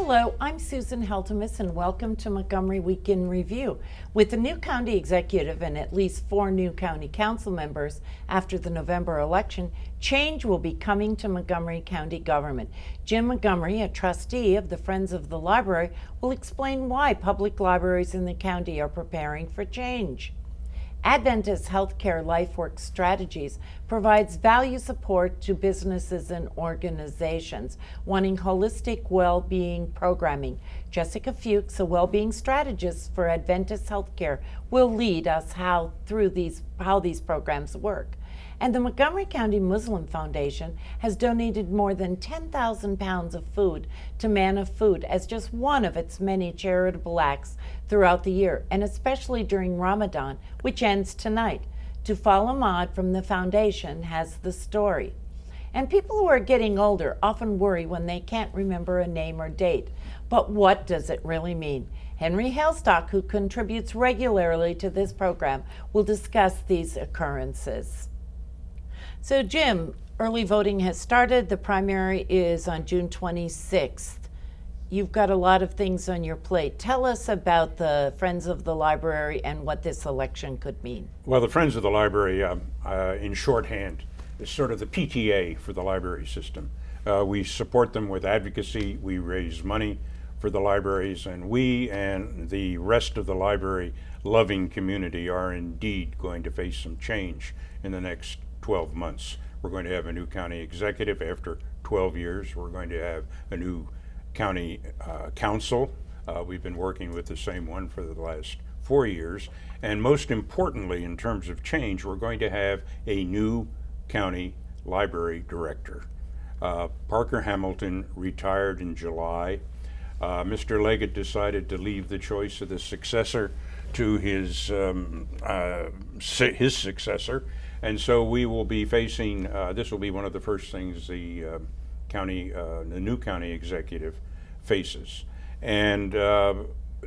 Hello, I'm Susan Heltemes and welcome to Montgomery Week in Review. With the new county executive and at least 4 new county council members after the November election, change will be coming to Montgomery County government. Jim Montgomery, a trustee of the Friends of the Library, will explain why public libraries in the county are preparing for change. Adventist Healthcare Lifework Strategies provides value support to businesses and organizations wanting holistic well-being programming. Jessica Fuchs, a well-being strategist for Adventist Healthcare, will lead us how these programs work. And the Montgomery County Muslim Foundation has donated more than 10,000 pounds of food to Man of Food as just one of its many charitable acts throughout the year, and especially during Ramadan, which ends tonight. Tufail Ahmad from the foundation has the story. And people who are getting older often worry when they can't remember a name or date. But what does it really mean? Henry Hailstock, who contributes regularly to this program, will discuss these occurrences. So Jim, early voting has started. The primary is on June 26th. You've got a lot of things on your plate. Tell us about the Friends of the Library and what this election could mean. Well, the Friends of the Library, in shorthand, is sort of the PTA for the library system. We support them with advocacy. We raise money for the libraries, and we and the rest of the library-loving community are indeed going to face some change in the next 12 months. We're going to have a new county executive after 12 years. We're going to have a new county council. We've been working with the same one for the last 4 years. And most importantly, in terms of change, we're going to have a new county library director. Parker Hamilton retired in July. Mr. Leggett decided to leave the choice of the successor to his successor. And so we will be facing, this will be one of the first things the new county executive faces. And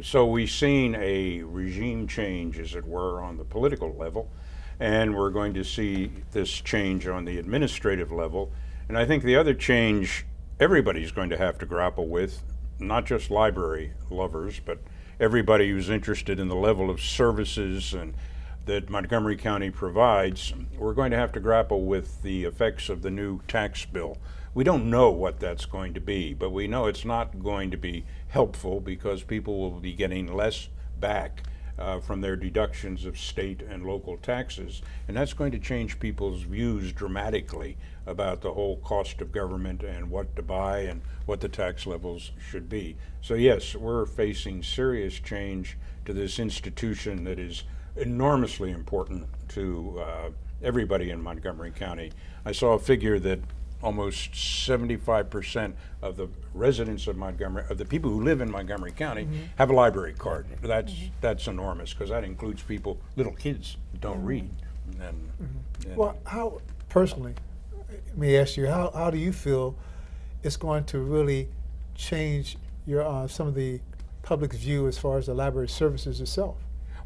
so we've seen a regime change, as it were, on the political level, and we're going to see this change on the administrative level. And I think the other change everybody's going to have to grapple with, not just library lovers, but everybody who's interested in the level of services and that Montgomery County provides, we're going to have to grapple with the effects of the new tax bill. We don't know what that's going to be, but we know it's not going to be helpful because people will be getting less back from their deductions of state and local taxes, and that's going to change people's views dramatically about the whole cost of government and what to buy and what the tax levels should be. So yes, we're facing serious change to this institution that is enormously important to everybody in Montgomery County. I saw a figure that almost 75% of the residents of Montgomery, of the people who live in Montgomery County, have a library card. That's enormous, because that includes people, little kids, who don't read. And well, how personally, let me ask you, how do you feel it's going to really change your some of the public's view as far as the library services itself?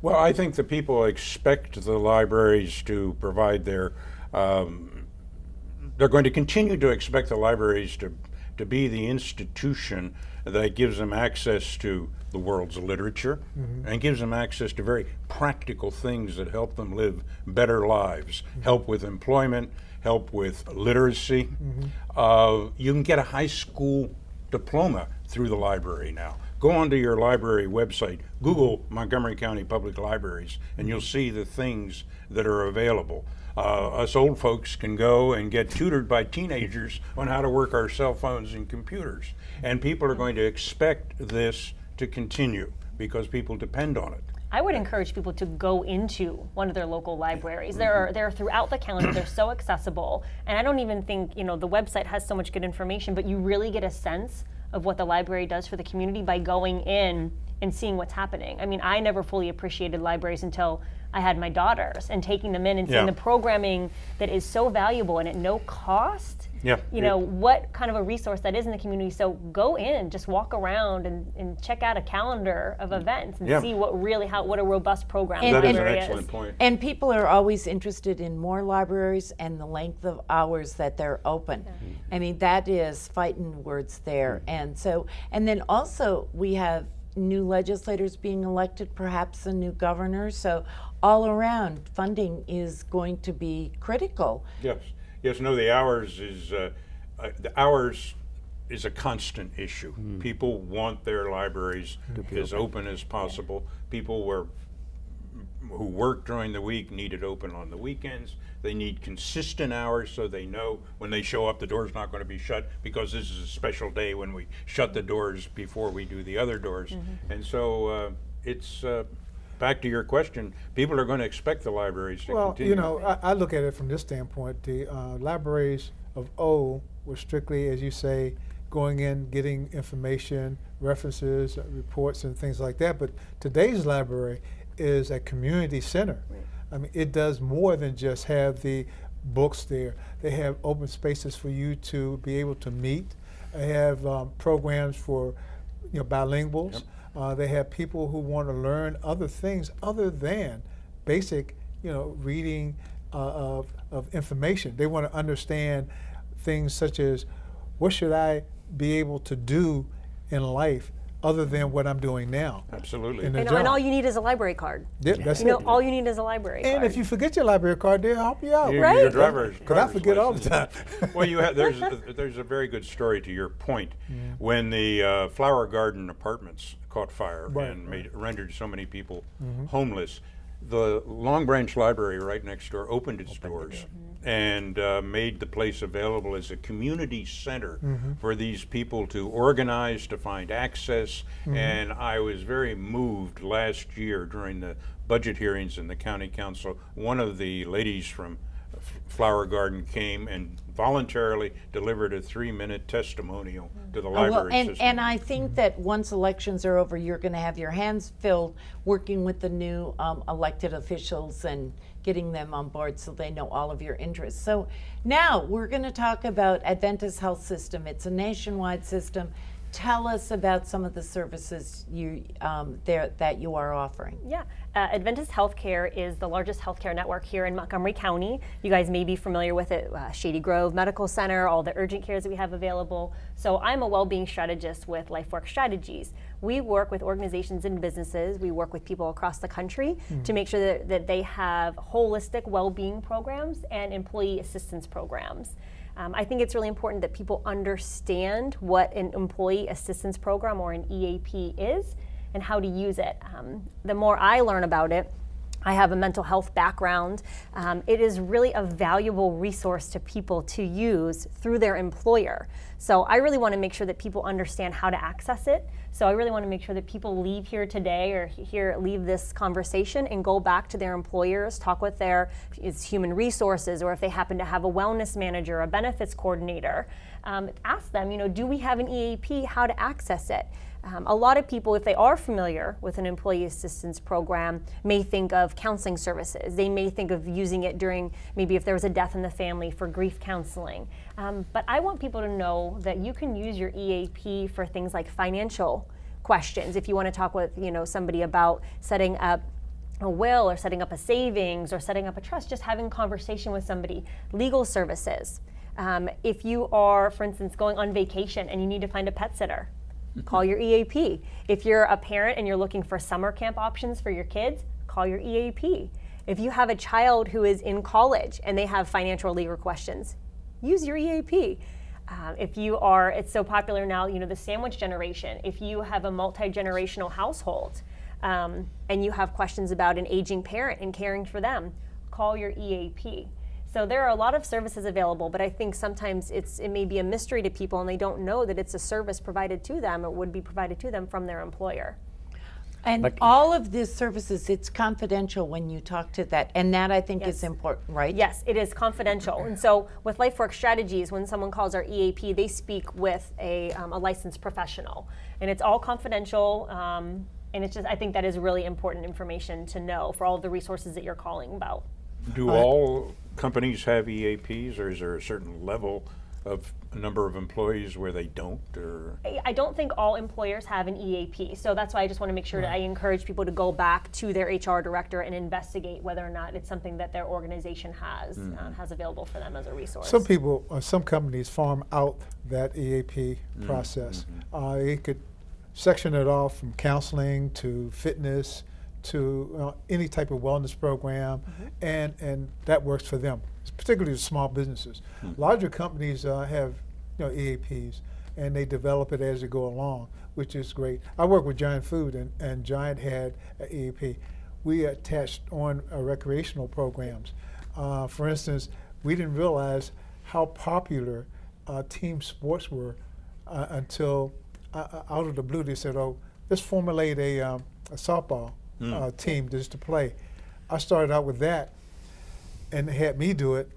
Well, I think the people expect the libraries to provide their, they're going to continue to expect the libraries to be the institution that gives them access to the world's literature and gives them access to very practical things that help them live better lives, help with employment, help with literacy. You can get a high school diploma through the library now. Go onto your library website, Google Montgomery County Public Libraries, and you'll see the things that are available. Us old folks can go and get tutored by teenagers on how to work our cell phones and computers. And people are going to expect this to continue because people depend on it. I would encourage people to go into one of their local libraries. They're throughout the county. They're so accessible. And I don't even think, the website has so much good information, but you really get a sense of what the library does for the community by going in and seeing what's happening. I mean, I never fully appreciated libraries until I had my daughters, and taking them in and seeing Yeah. the programming that is so valuable and at no cost. Yeah. You know, what kind of a resource that is in the community. So go in, just walk around and check out a calendar of events and Yeah. see what a robust program And- That is and- an library excellent point. And people are always interested in more libraries and the length of hours that they're open. I mean, that is fighting words there. And so, and then also we have new legislators being elected, perhaps a new governor. So all around, funding is going to be critical. Yes, yes. No, the hours is a constant issue. People want their libraries as open as possible. People who work during the week need it open on the weekends. They need consistent hours so they know when they show up the door's not going to be shut, because this is a special day when we shut the doors before we do the other doors. And so it's back to your question, people are going to expect the libraries to Well, continue. you know, I look at it from this standpoint. The libraries of old were strictly, as you say, going in, getting information, references, reports, and things like that. But today's library is a community center. I mean, it does more than just have the books there. They have open spaces for you to be able to meet. They have programs for bilinguals. They have people who want to learn other things other than basic, reading of information. They want to understand things such as, what should I be able to do in life other than what I'm doing now? Absolutely. in the And job. all you need is a library card. Yeah, that's You know, it. all you need is a library card. And if you forget your library card, they'll help you out. Your Right. driver's Because I forget all the license. time. Well, there's a very good story to your point. When the Flower Garden apartments caught fire Right, and rendered so many people homeless, the Long Branch Library right next door opened its doors and made the place available as a community center for these people to organize, to find access. And I was very moved last year during the budget hearings in the county council. One of the ladies from Flower Garden came and voluntarily delivered a 3-minute testimonial to the library system. And I think that once elections are over, you're going to have your hands filled working with the new elected officials and getting them on board so they know all of your interests. So now we're going to talk about Adventist Health System. It's a nationwide system. Tell us about some of the services that you are offering. Yeah, Adventist Healthcare is the largest healthcare network here in Montgomery County. You guys may be familiar with it, Shady Grove Medical Center, all the urgent cares that we have available. So I'm a well-being strategist with Lifework Strategies. We work with organizations and businesses. We work with people across the country to make sure that they have holistic well-being programs and employee assistance programs. I think it's really important that people understand what an employee assistance program or an EAP is and how to use it. The more I learn about it, I have a mental health background. It is really a valuable resource to people to use through their employer. So I really want to make sure that people understand how to access it. So I really want to make sure that people leave here today or leave this conversation and go back to their employers, talk with their human resources, or if they happen to have a wellness manager, a benefits coordinator, ask them, do we have an EAP, how to access it? A lot of people, if they are familiar with an employee assistance program, may think of counseling services. They may think of using it during, maybe if there was a death in the family, for grief counseling. But I want people to know that you can use your EAP for things like financial questions. If you want to talk with somebody about setting up a will or setting up a savings or setting up a trust, just having a conversation with somebody. Legal services. If you are, for instance, going on vacation and you need to find a pet sitter, call your EAP. If you're a parent and you're looking for summer camp options for your kids, call your EAP. If you have a child who is in college and they have financial or legal questions, use your EAP. If you are, it's so popular now, the sandwich generation. If you have a multi-generational household and you have questions about an aging parent and caring for them, call your EAP. So there are a lot of services available, but I think sometimes it may be a mystery to people and they don't know that it's a service provided to them or would be provided to them from their employer. And all of these services, it's confidential when you talk to that, and that I think is important, right? Yes, it is confidential. And so with Lifework Strategies, when someone calls our EAP, they speak with a licensed professional. And it's all confidential. And it's just, I think that is really important information to know for all of the resources that you're calling about. Do all companies have EAPs, or is there a certain level of a number of employees where they don't? Or I don't think all employers have an EAP, so that's why I just want to make sure that I encourage people to go back to their HR director and investigate whether or not it's something that their organization has available for them as a resource. Some people, some companies farm out that EAP process. They could section it off from counseling to fitness to any type of wellness program, and that works for them, particularly the small businesses. Larger companies have EAPs, and they develop it as they go along, which is great. I work with Giant Food, and Giant had an EAP. We attached on recreational programs. For instance, we didn't realize how popular team sports were until out of the blue they said, "Oh, let's formulate a softball team just to play." I started out with that, and they had me do it.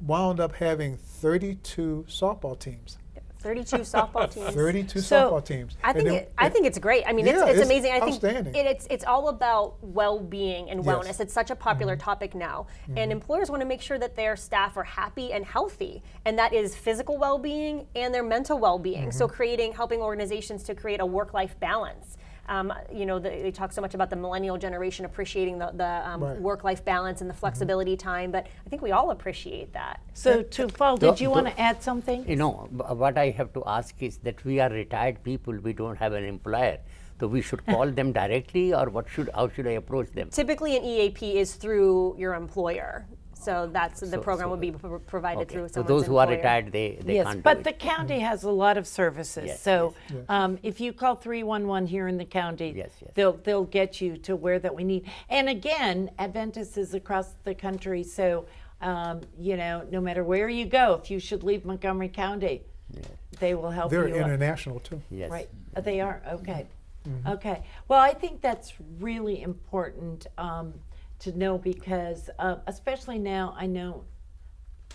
Wound up having 32 softball teams. 32 softball teams. 32 So, softball teams. I think it's great. I mean, Yeah, it's it's amazing. I think outstanding. it's all about well-being and Yes. wellness. It's such a popular topic now, and employers want to make sure that their staff are happy and healthy, and that is physical well-being and their mental well-being. So helping organizations to create a work-life balance. They talk so much about the millennial generation appreciating the Right. work-life balance and the flexibility time, but I think we all appreciate that. So, Tufail, did you want to add something? What I have to ask is that we are retired people, we don't have an employer. So we should call them directly, or how should I approach them? Typically, an EAP is through your employer. So the program would be provided Okay. through So someone's those who are employer. retired, they Yes, can't but do the it. county has a lot of services. Yes, So yes. if you call 311 here in the county, Yes, yes. they'll get you to where that we need. And again, Adventist is across the country, so no matter where you go, if you should leave Montgomery County, they will help They're you. out. international too. Yes. Right, they are, okay. Okay, well, I think that's really important to know because especially now, I know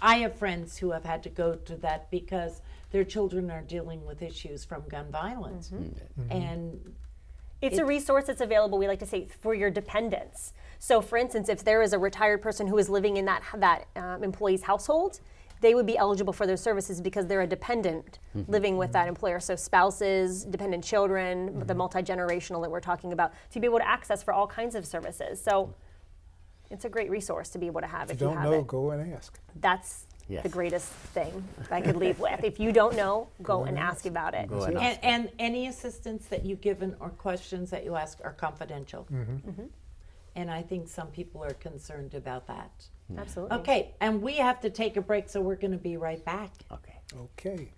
I have friends who have had to go to that because their children are dealing with issues from gun violence. And It's a resource that's available, we like to say, for your dependents. So for instance, if there is a retired person who is living in that employee's household, they would be eligible for those services because they're a dependent living with that employer. So spouses, dependent children, the multi-generational that we're talking about, to be able to access for all kinds of services. So it's a great resource to be able to have If if you you don't have know, it. go and ask. That's Yes. the greatest thing I could leave with. If you don't know, go and ask about it. Go and ask. and any assistance that you've given or questions that you ask are confidential. And I think some people are concerned about that. Absolutely. Okay, and we have to take a break, so we're going to be right back. Okay. Okay.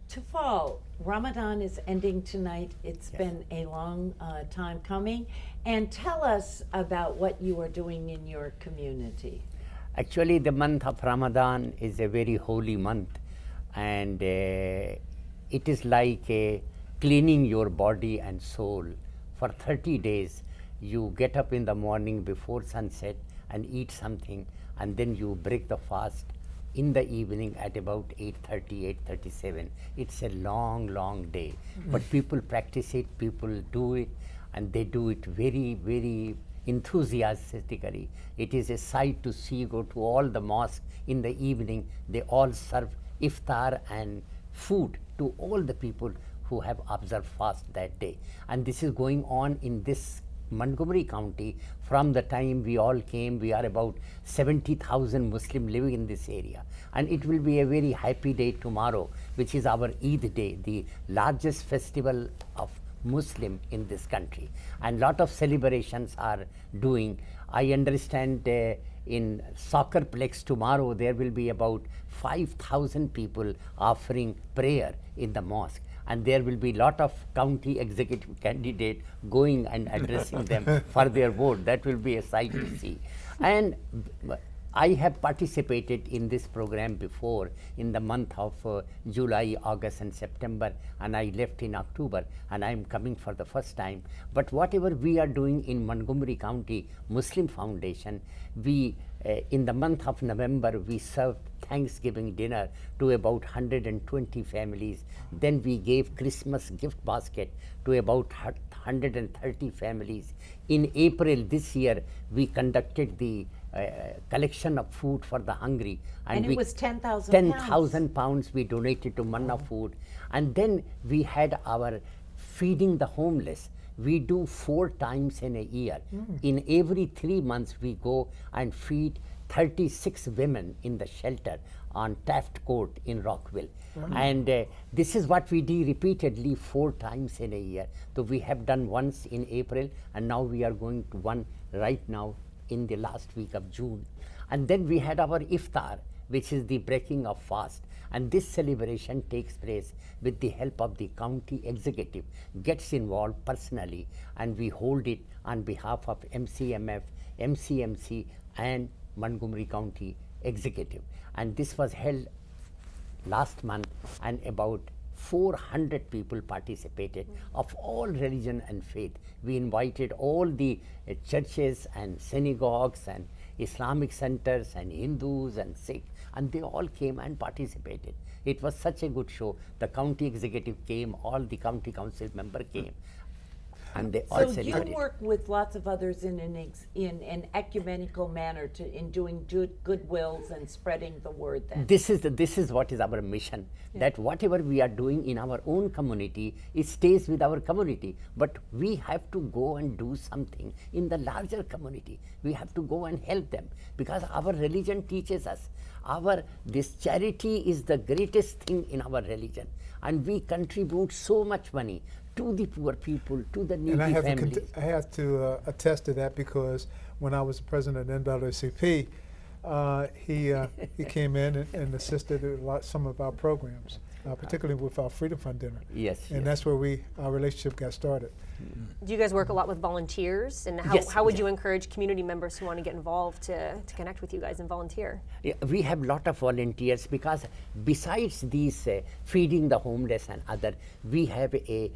Tufail, Ramadan is ending tonight. It's been a long time coming. And tell us about what you are doing in your community. Actually, the month of Ramadan is a very holy month, and it is like cleaning your body and soul. For 30 days, you get up in the morning before sunset and eat something, and then you break the fast in the evening at about 8:30, 8:37. It's a long, long day. But people practice it, people do it, and they do it very, very enthusiastically. It is a sight to see. Go to all the mosques in the evening, they all serve iftar and food to all the people who have observed fast that day. And this is going on in this Montgomery County. From the time we all came, we are about 70,000 Muslim living in this area. And it will be a very happy day tomorrow, which is our Eid day, the largest festival of Muslim in this country. And lot of celebrations are doing. I understand in Soccerplex tomorrow there will be about 5,000 people offering prayer in the mosque. And there will be lot of county executive candidate going and addressing them for their vote. That will be a sight to see. And I have participated in this program before in the month of July, August and September, and I left in October, and I am coming for the first time. But whatever we are doing in Montgomery County Muslim Foundation, we in the month of November we served Thanksgiving dinner to about 120 families. Then we gave Christmas gift basket to about 130 families. In April this year, we conducted the collection of food for the hungry, And it was 10,000 10,000 pounds we donated to Manna Food. And then we had our feeding the homeless. We do 4 times in a year. In every 3 months, we go and feed 36 women in the shelter on Taft Court in Rockville. And this is what we do repeatedly 4 times in a year. So we have done once in April, and now we are going to one right now in the last week of June. And then we had our iftar, which is the breaking of fast. And this celebration takes place with the help of the county executive, gets involved personally, and we hold it on behalf of MCMF, MCMC, and Montgomery County Executive. And this was held last month, and about 400 people participated of all religion and faith. We invited all the churches and synagogues and Islamic centers and Hindus and Sikh, and they all came and participated. It was such a good show. The county executive came, all the county council member came, and they all So celebrated. you work with lots of others in an ecumenical manner in doing goodwills and spreading the word then. This is what is our mission, that whatever we are doing in our own community, it stays with our community, but we have to go and do something in the larger community. We have to go and help them, because our religion teaches us this charity is the greatest thing in our religion, and we contribute so much money to the poor people, to the needy And I families. have to attest to that, because when I was president of NAACP, he came in and assisted some of our programs, particularly with our Freedom Fund dinner. Yes, And yes. that's where our relationship got started. Do you guys work a lot with volunteers? And how, Yes, how would yes. you encourage community members who want to get involved to connect with you guys and volunteer? Yeah, we have lot of volunteers, because besides these feeding the homeless and other, we have a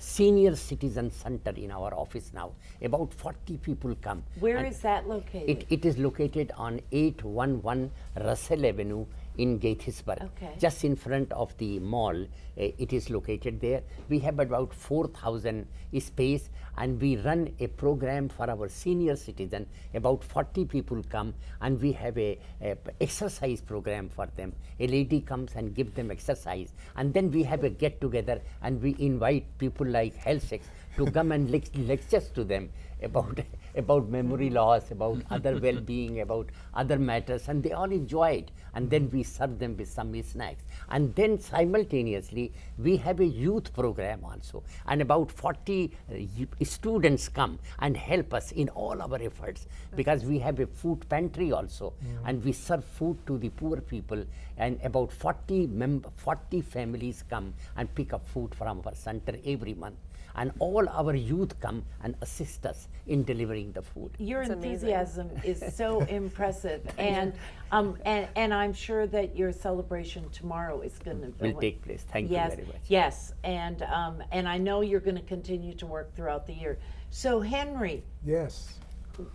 senior citizen center in our office now. About 40 people come. Where And is that located? it is located on 811 Russell Avenue in Gettysburg, Okay. just in front of the mall. It is located there. We have about 4,000 space, and we run a program for our senior citizen. About 40 people come, and we have a exercise program for them. A lady comes and gives them exercise, and then we have a get together, and we invite people like Hailstock to come and lectures to them about memory loss, about other well-being, about other matters, and they all enjoy it. And then we serve them with some snacks. And then simultaneously, we have a youth program also. And about 40 students come and help us in all our efforts, because we have a food pantry also. And we serve food to the poor people. And about 40 families come and pick up food from our center every month. And all our youth come and assist us in delivering the food. Your That's amazing. enthusiasm is so impressive, and I'm sure that your celebration tomorrow is going to Will take place. Thank you Yes, very much. yes, and I know you're going to continue to work throughout the year. So Henry, Yes,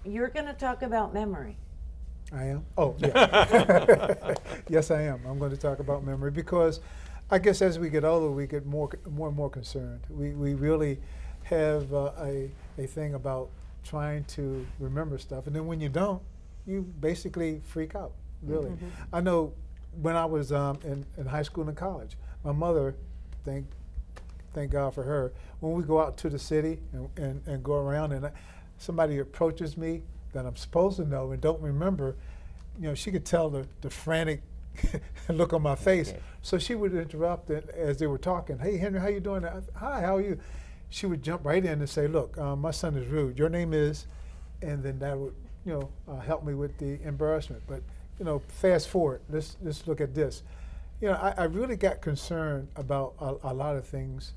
you're going to talk about memory. I am. Oh, yeah. Yes, I am. I'm going to talk about memory, because I guess as we get older, we get more and more concerned. We really have a thing about trying to remember stuff, and then when you don't, you basically freak out, really. I know when I was in high school and college, my mother, thank God for her, when we go out to the city and go around, and somebody approaches me that I'm supposed to know and don't remember, she could tell the frantic look on my face. Okay. So she would interrupt it as they were talking. Hey, Henry, how you doing? Hi, how are you? She would jump right in and say, look, my son is rude. Your name is, and then that would, help me with the embarrassment. But, fast forward. Let's look at this. I really got concerned about a lot of things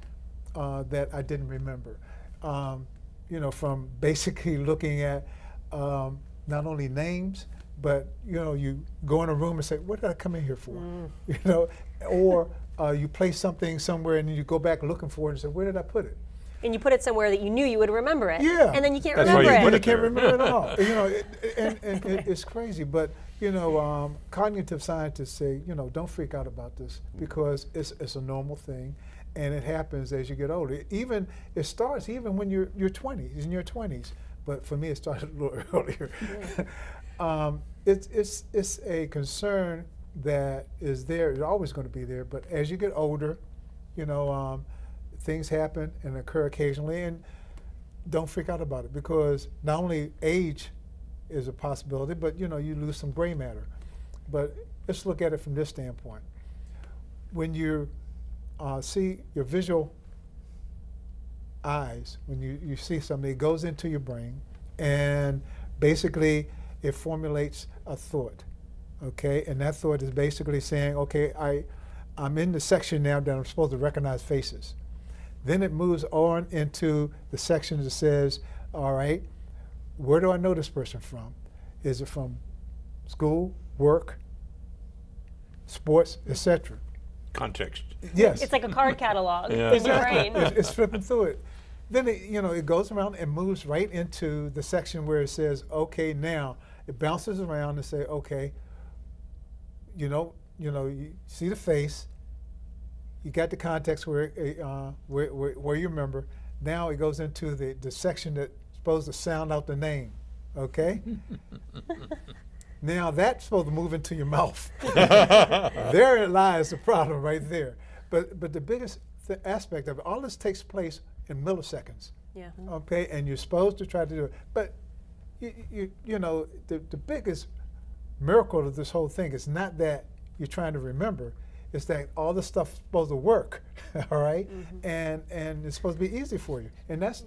that I didn't remember. From basically looking at not only names, but you go in a room and say, what did I come in here for? Or you place something somewhere and then you go back looking for it and say, where did I put it? And you put it somewhere that you knew you would remember it. Yeah. And then you can't That's why remember you it. put You it can't there. remember it at all. And it's crazy, but cognitive scientists say, don't freak out about this because it's a normal thing, and it happens as you get older. It starts even when you're 20s, in your 20s. But for me, it started a little earlier. It's a concern that is there. It's always going to be there. But as you get older, things happen and occur occasionally, and don't freak out about it because not only age is a possibility, but you lose some gray matter. But let's look at it from this standpoint. When you see your visual eyes, when you see something, it goes into your brain, and basically it formulates a thought, okay? And that thought is basically saying, okay, I'm in the section now that I'm supposed to recognize faces. Then it moves on into the section that says, all right, where do I know this person from? Is it from school, work, sports, etc.? Context. Yes. It's like a card catalog Yeah. in your brain. It's flipping through it. Then it goes around and moves right into the section where it says, okay, now it bounces around and say, okay, you see the face, you got the context where you remember. Now it goes into the section that's supposed to sound out the name, okay? Now that's supposed to move into your mouth. There lies the problem right there. But the biggest aspect of it, all this takes place in milliseconds. Yeah. Okay, and you're supposed to try to do it. But the biggest miracle of this whole thing is not that you're trying to remember, it's that all this stuff's supposed to work, all right? And it's supposed to be easy for you. And that's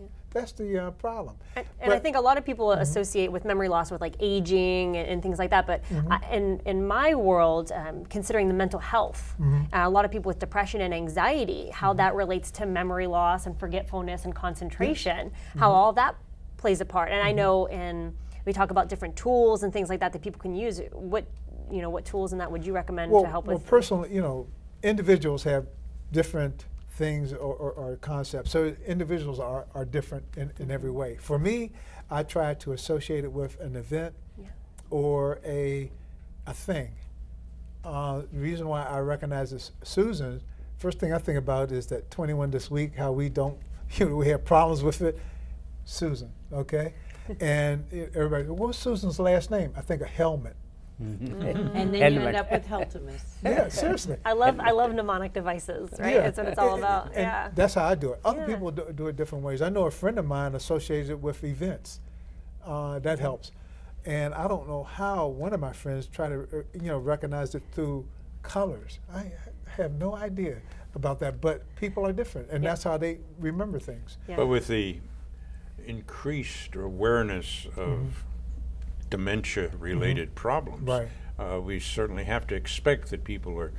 the problem. And I think a lot of people associate with memory loss with like aging and things like that. But in my world, considering the mental health, a lot of people with depression and anxiety, how that relates to memory loss and forgetfulness and concentration, how all that plays a part. And I know we talk about different tools and things like that people can use. What tools and that would you recommend to help with? Well, personally, individuals have different things or concepts. So individuals are different in every way. For me, I try to associate it with an event or a thing. The reason why I recognize this Susan, first thing I think about is that 21 this week, how we don't, we have problems with it. Susan, okay? And everybody, what's Susan's last name? I think a helmet. And then you end Helmet. up with Heltemes. Yeah, seriously. I love mnemonic devices, right? Yeah. That's what it's all about. And Yeah. that's how I do it. Other Yeah. people do it different ways. I know a friend of mine associates it with events. That helps. And I don't know how one of my friends try to recognize it through colors. I have no idea about that, but people are different, and that's how they remember things. Yeah. But with the increased awareness of dementia-related problems, Right. We certainly have to expect that people are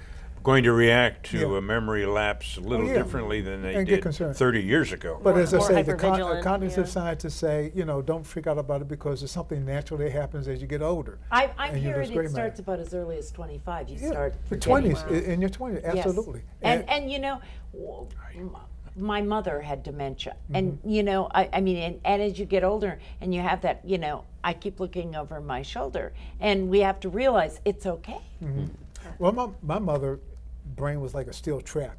going to react to Yeah. a memory lapse a little yeah. differently than they And get did concerned. 30 years ago. But as I More say, the hypervigilant, cognitive yeah. scientists say, don't freak out about it because it's something natural that happens as you get older. I'm And you hearing lose gray it matter. starts about as early as 25. You Yeah, start the forgetting. 20s, in your 20s, Yes. absolutely. And my mother had dementia, and I mean, and as you get older, and you have that, I keep looking over my shoulder, and we have to realize it's okay. Well, my mother brain was like a steel trap,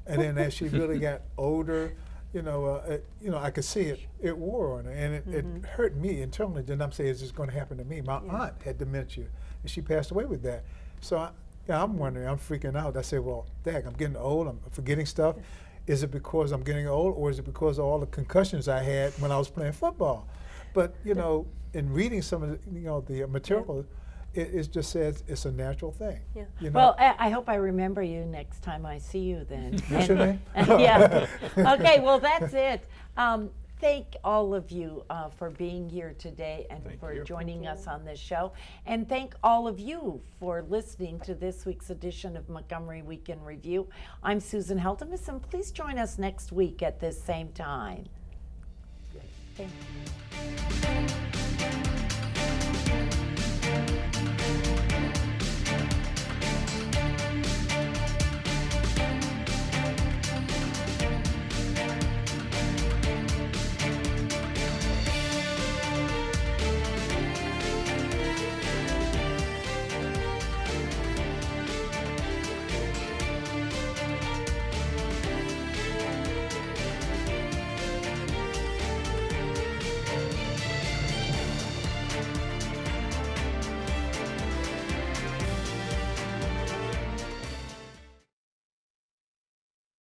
and then as she really got older, I could see it wore on her, and it hurt me internally. Then I'm saying, is this going to happen to me? My aunt had dementia, and she passed away with that. So I'm wondering, I'm freaking out. I said, well, Dad, I'm getting old, I'm forgetting stuff. Is it because I'm getting old, or is it because of all the concussions I had when I was playing football? But in reading some of the material, it just says it's a natural thing. Yeah. Well, I hope I remember you next time I see you then. What's your name? Yeah. Okay, well, that's it. Thank all of you for being here today and for joining us on this show. And thank all of you for listening to this week's edition of Montgomery Week in Review. I'm Susan Heltemes, and please join us next week at this same time. Thank you.